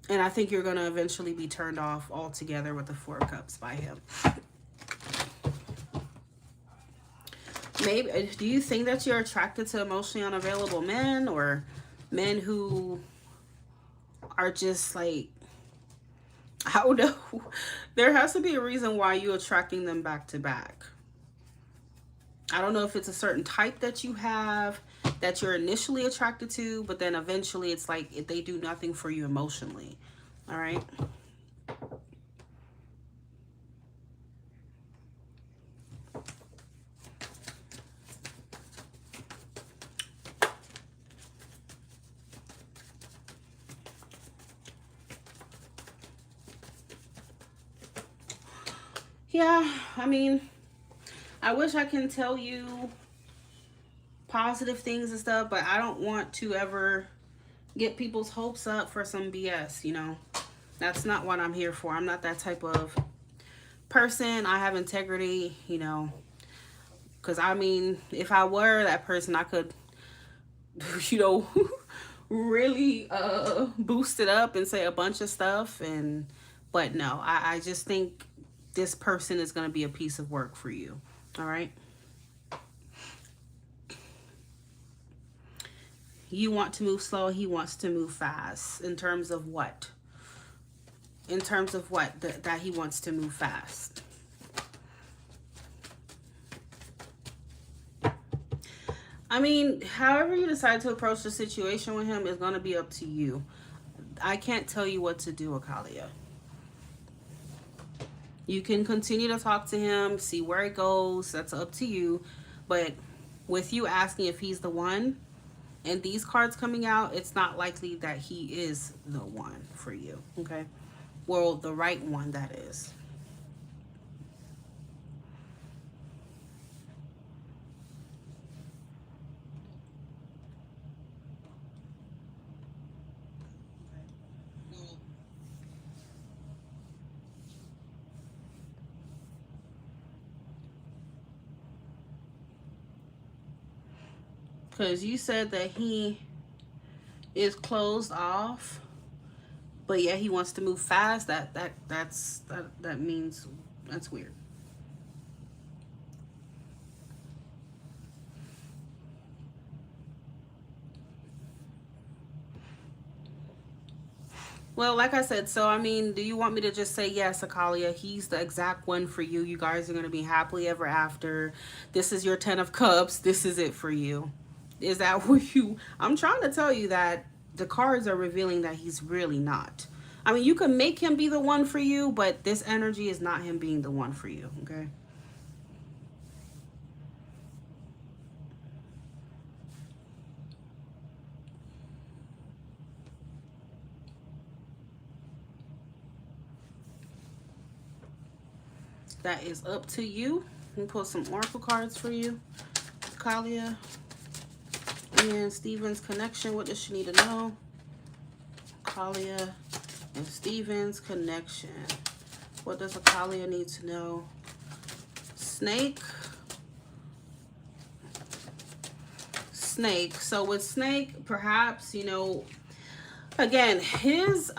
I think you're gonna eventually be turned off altogether with the 4 of Cups by him. Maybe, do you think that you're attracted to emotionally unavailable men, or men who are just like, I don't know. There has to be a reason why you're attracting them back to back. I don't know if it's a certain type that you have that you're initially attracted to, but then eventually it's like if they do nothing for you emotionally. All right. Yeah, I mean, I wish I can tell you positive things and stuff, but I don't want to ever get people's hopes up for some BS, you know. That's not what I'm here for. I'm not that type of person. I have integrity, you know, because I mean, if I were that person, I could, you know, really boost it up and say a bunch of stuff. But no, I just think this person is going to be a piece of work for you. All right. You want to move slow. He wants to move fast. In terms of what? In terms of what? That he wants to move fast. I mean, however you decide to approach the situation with him is going to be up to you. I can't tell you what to do, Akalia. You can continue to talk to him, see where it goes. That's up to you. But with you asking if he's the one, and these cards coming out, it's not likely that he is the one for you, okay? Well, the right one, that is. Because you said that he is closed off, but yeah, he wants to move fast. That means that's weird. Well, like I said, so I mean, do you want me to just say yes, Akalia? He's the exact one for you. You guys are gonna be happily ever after. This is your 10 of Cups. This is it for you. Is that what you? I'm trying to tell you that the cards are revealing that he's really not. I mean, you can make him be the one for you, but this energy is not him being the one for you. Okay. That is up to you. Let me pull some oracle cards for you, Kalia. And Steven's connection. What does she need to know? Kalia and Steven's connection. What does Akalia need to know? Snake. Snake. So with Snake, perhaps, you know, again, his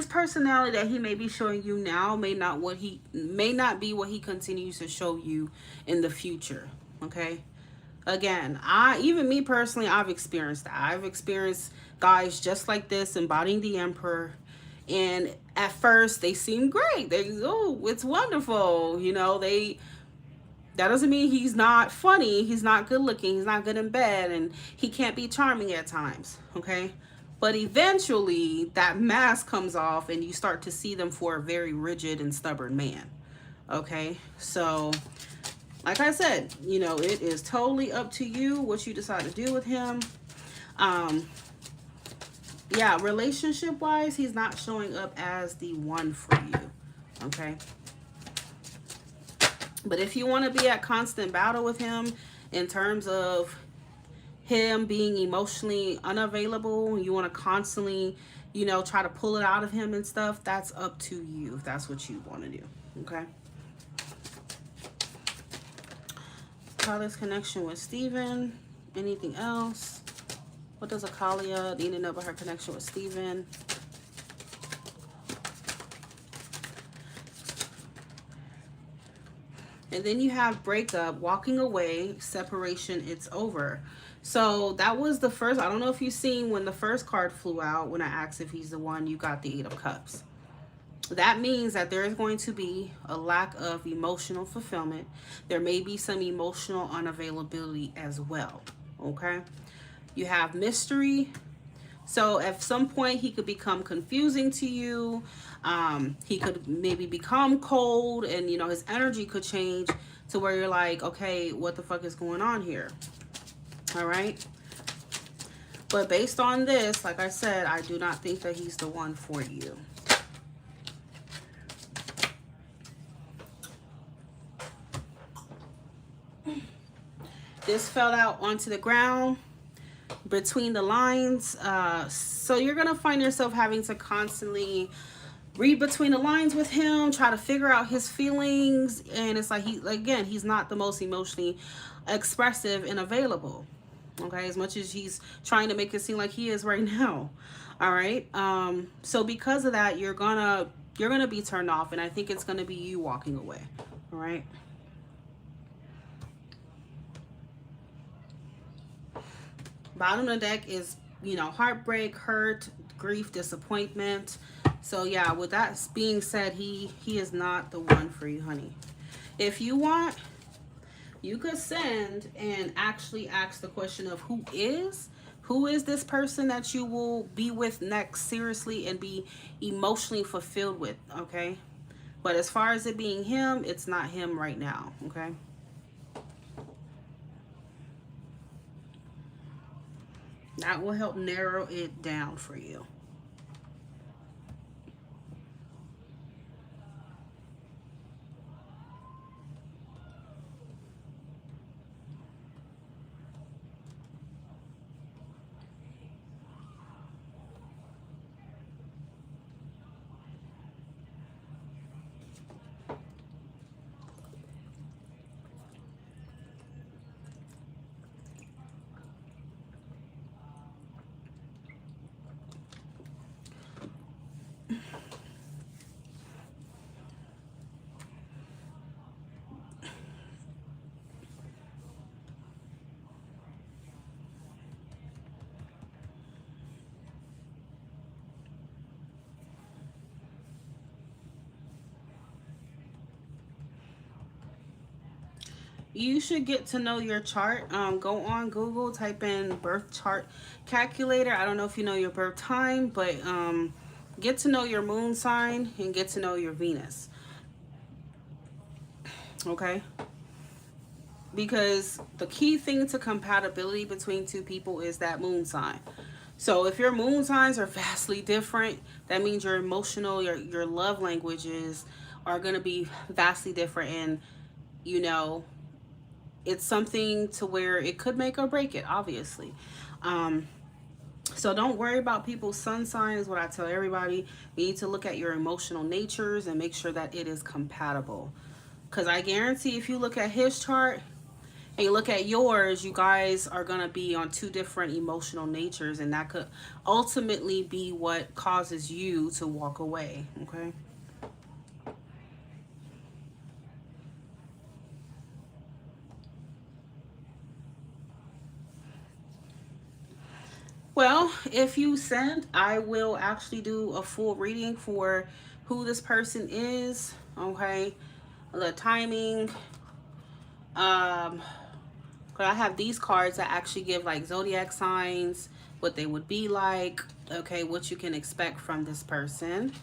personality that he may be showing you now may not be what he continues to show you in the future. Okay. Again, even me personally, I've experienced that. I've experienced guys just like this embodying the Emperor, and at first they seem great. It's wonderful. You know, that doesn't mean he's not funny, he's not good looking, he's not good in bed, and he can't be charming at times. Okay. But eventually that mask comes off and you start to see them for a very rigid and stubborn man. Okay. So like I said, you know, it is totally up to you what you decide to do with him. Yeah, relationship wise, he's not showing up as the one for you. Okay. But if you want to be at constant battle with him in terms of him being emotionally unavailable, you want to constantly, you know, try to pull it out of him and stuff, that's up to you if that's what you want to do. Okay. Akalia's connection with Steven. Anything else? What does Akalia need to know about her connection with Steven? And then you have breakup, walking away, separation, it's over. So that was the first. I don't know if you've seen when the first card flew out, when I asked if he's the one, you got the 8 of Cups. That means that there is going to be a lack of emotional fulfillment. There may be some emotional unavailability as well. Okay. You have mystery. So at some point he could become confusing to you. He could maybe become cold, and you know, his energy could change to where you're like, okay, what the fuck is going on here? All right. But based on this, like I said, I do not think that he's the one for you. This fell out onto the ground between the lines. So you're going to find yourself having to constantly read between the lines with him, try to figure out his feelings. And it's like, he's not the most emotionally expressive and available. Okay, as much as he's trying to make it seem like he is right now. All right. So because of that, you're gonna be turned off, and I think it's gonna be you walking away. All right. Bottom of the deck is, you know, heartbreak, hurt, grief, disappointment. So yeah, with that being said, he is not the one for you, honey. If you want, you could send and actually ask the question of who is this person that you will be with next seriously and be emotionally fulfilled with. Okay. But as far as it being him, it's not him right now. Okay. That will help narrow it down for you. You should get to know your chart. Go on Google, type in birth chart calculator. I don't know if you know your birth time, but get to know your moon sign and get to know your Venus. Okay? Because the key thing to compatibility between two people is that moon sign. So if your moon signs are vastly different, that means your emotional, your love languages are going to be vastly different. And, you know, it's something to where it could make or break it, obviously. Um, so don't worry about people's sun sign is what I tell everybody. You need to look at your emotional natures and make sure that it is compatible. Because I guarantee if you look at his chart and you look at yours, you guys are going to be on two different emotional natures. And that could ultimately be what causes you to walk away. Okay. Well, if you send, I will actually do a full reading for who this person is. Okay. The timing. Um, I have these cards that actually give like zodiac signs, what they would be like. Okay, what you can expect from this person.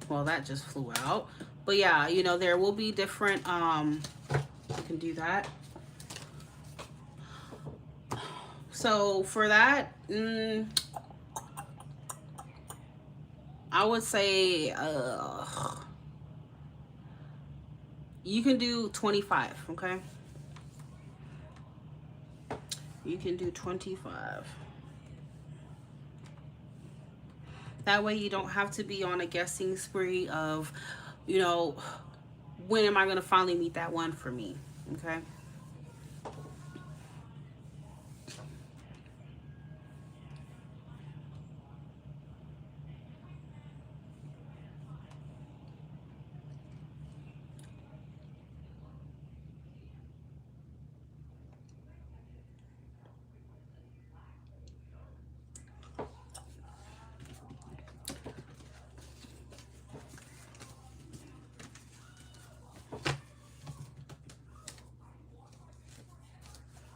Well, that just flew out. But yeah, you know, there will be different, you can do that. So for that, I would say you can do 25, okay? You can do 25. That way you don't have to be on a guessing spree of, you know, when am I going to finally meet that one for me, okay?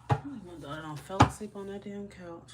Oh my God, I don't fell asleep on that damn couch.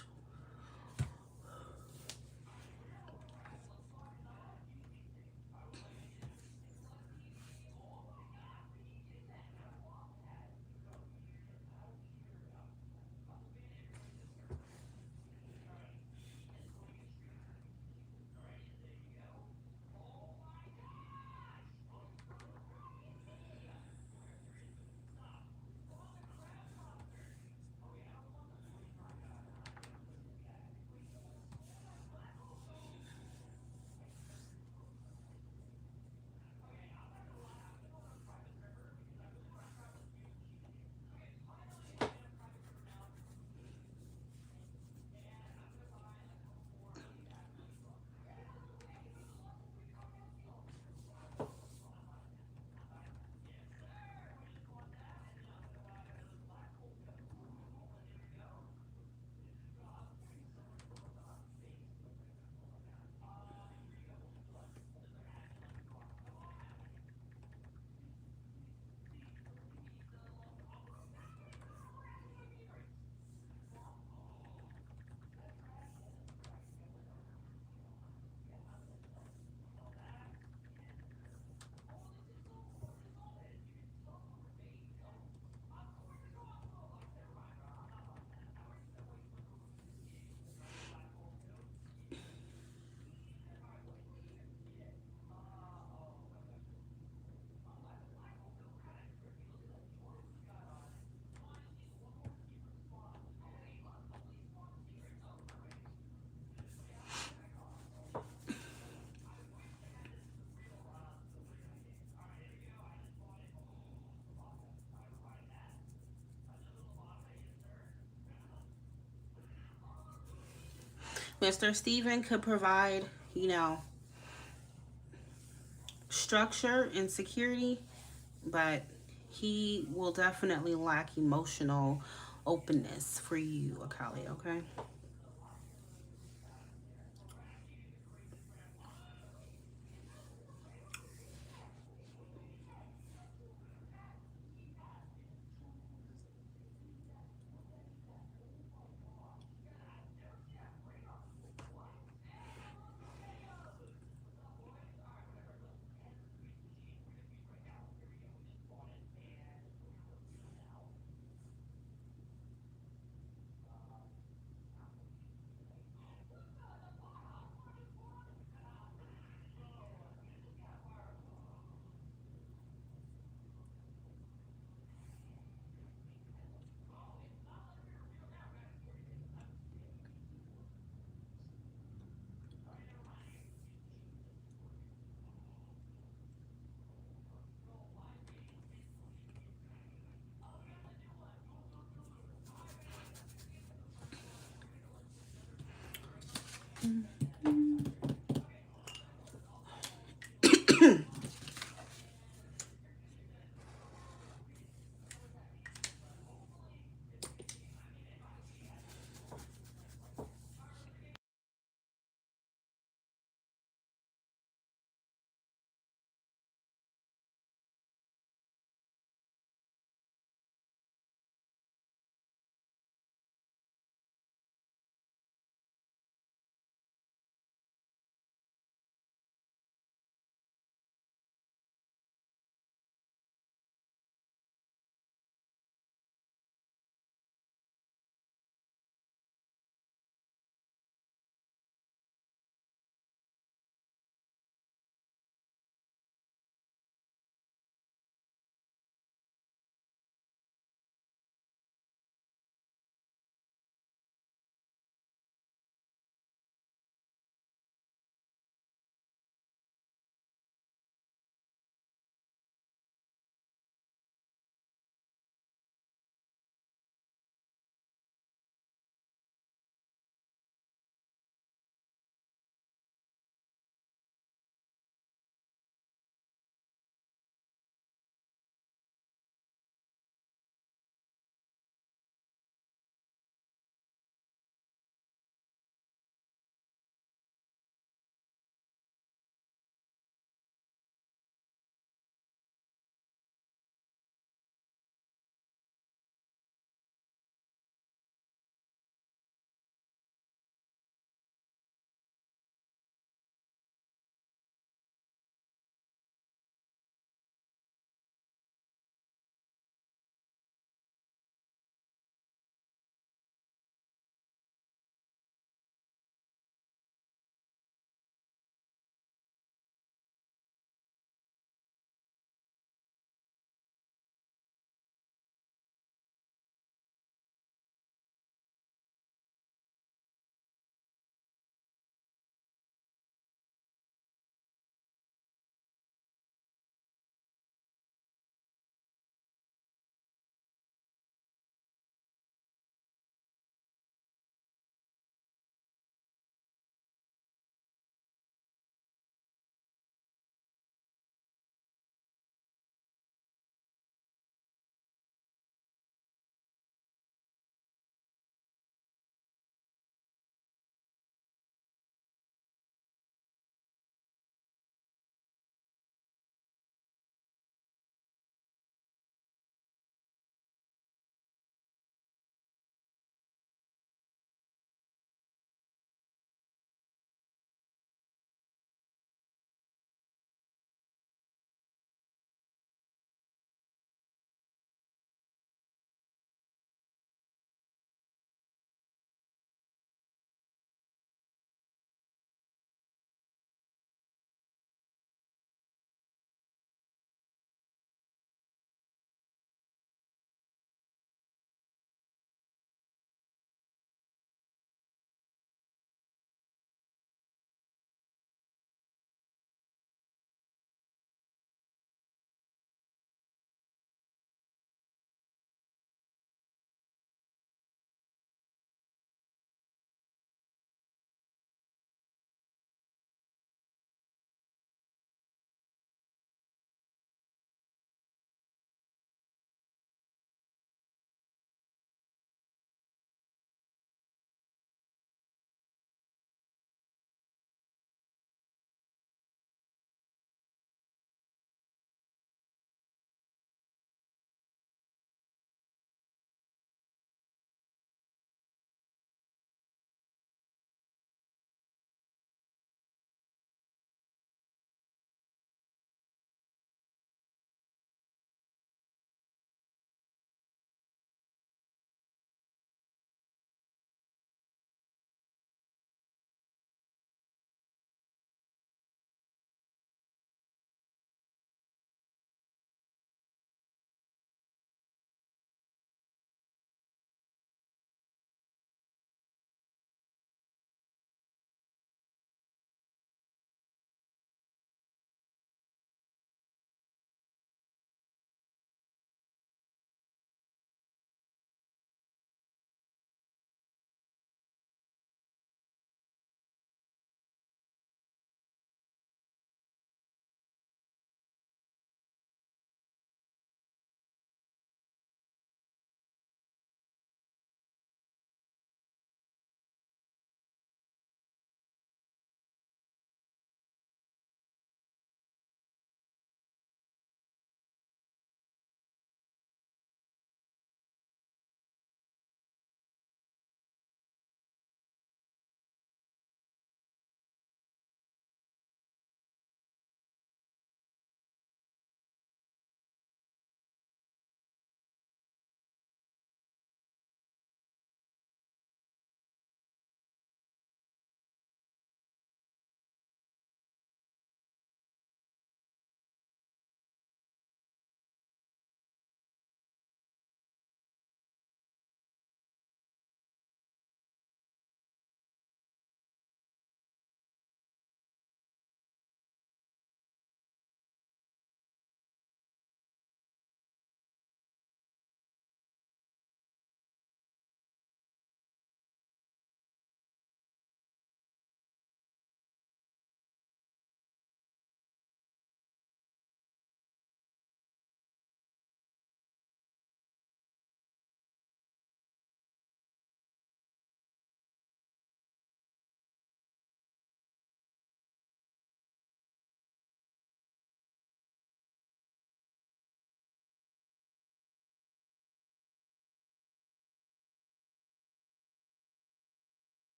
Mr. Steven could provide, you know, structure and security, but he will definitely lack emotional openness for you, Akali, okay?